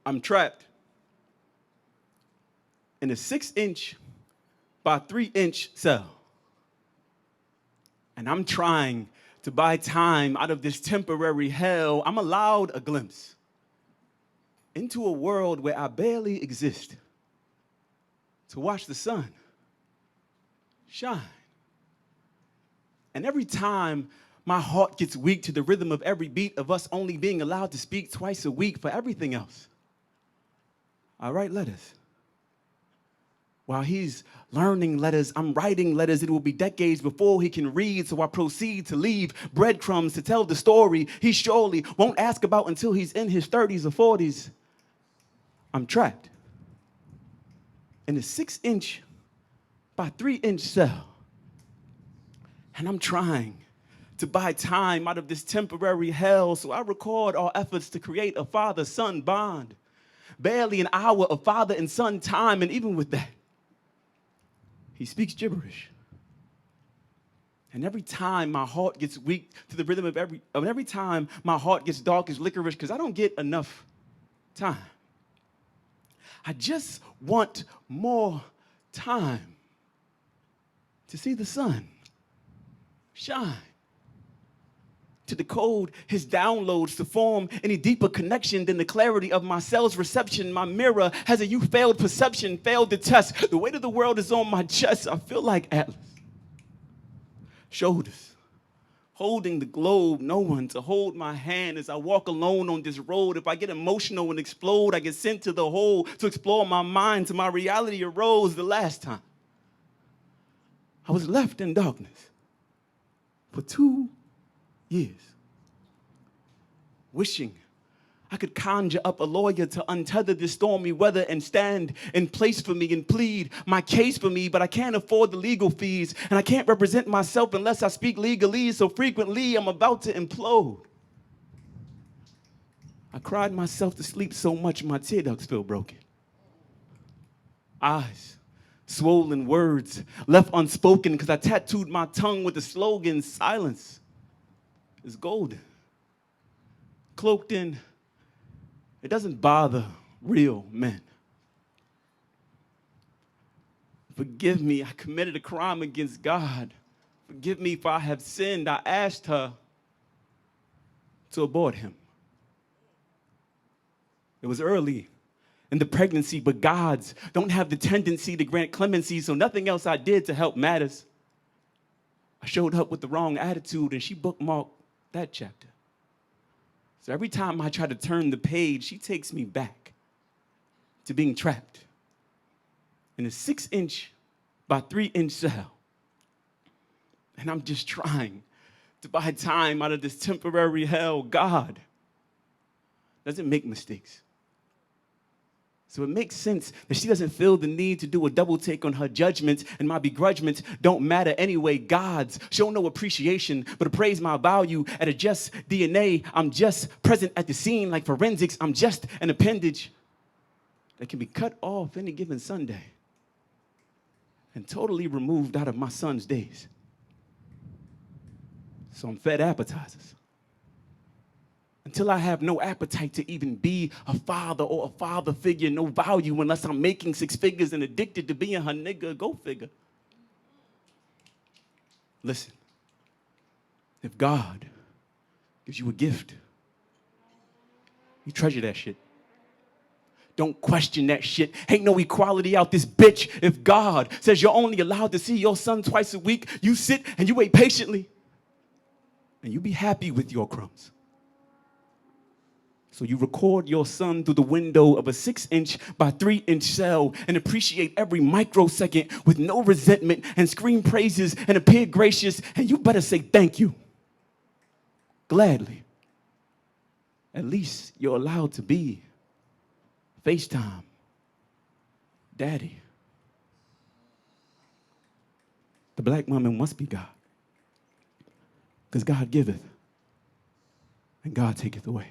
I'm trapped in a 6-inch by 3-inch cell. And I'm trying to buy time out of this temporary hell. I'm allowed a glimpse into a world where I barely exist to watch the sun shine. And every time my heart gets weak to the rhythm of every beat of us only being allowed to speak twice a week for everything else, I write letters. While he's learning letters, I'm writing letters. It will be decades before he can read, so I proceed to leave breadcrumbs to tell the story he surely won't ask about until he's in his 30s or 40s. I'm trapped in a 6-inch by 3-inch cell. And I'm trying to buy time out of this temporary hell, so I record our efforts to create a father-son bond. Barely an hour of father and son time, and even with that, he speaks gibberish. And every time my heart gets weak to the rhythm of every time my heart gets dark as licorice, because I don't get enough time. I just want more time to see the sun shine, to decode his downloads, to form any deeper connection than the clarity of my cell's reception. My mirror has a failed perception, failed the test. The weight of the world is on my chest. I feel like Atlas. Shoulders holding the globe, no one to hold my hand as I walk alone on this road. If I get emotional and explode, I get sent to the hole to explore my mind till my reality arose. The last time I was left in darkness for 2 years, wishing I could conjure up a lawyer to untether this stormy weather and stand in place for me and plead my case for me, but I can't afford the legal fees, and I can't represent myself unless I speak legalese, so frequently I'm about to implode. I cried myself to sleep so much my tear ducts feel broken. Eyes swollen, words left unspoken because I tattooed my tongue with the slogan, silence is golden. Cloaked in, it doesn't bother real men. Forgive me, I committed a crime against God. Forgive me if I have sinned. I asked her to abort him. It was early in the pregnancy, but gods don't have the tendency to grant clemency, so nothing else I did to help matters. I showed up with the wrong attitude, and she bookmarked that chapter. So every time I try to turn the page, she takes me back to being trapped in a 6-inch by 3-inch cell. And I'm just trying to buy time out of this temporary hell. God doesn't make mistakes. So it makes sense that she doesn't feel the need to do a double take on her judgments, and my begrudgments don't matter anyway. Gods show no appreciation, but appraise my value at a just DNA. I'm just present at the scene like forensics. I'm just an appendage that can be cut off any given Sunday and totally removed out of my son's days. So I'm fed appetizers until I have no appetite to even be a father or a father figure, no value unless I'm making 6 figures and addicted to being her nigga. Go figure. Listen, if God gives you a gift, you treasure that shit. Don't question that shit. Ain't no equality out this bitch. If God says you're only allowed to see your son twice a week, you sit and you wait patiently and you be happy with your crumbs. So you record your son through the window of a 6-inch by 3-inch cell and appreciate every microsecond with no resentment and scream praises and appear gracious, and you better say thank you. Gladly. At least you're allowed to be Facetime daddy. The black woman must be God, because God giveth and God taketh away.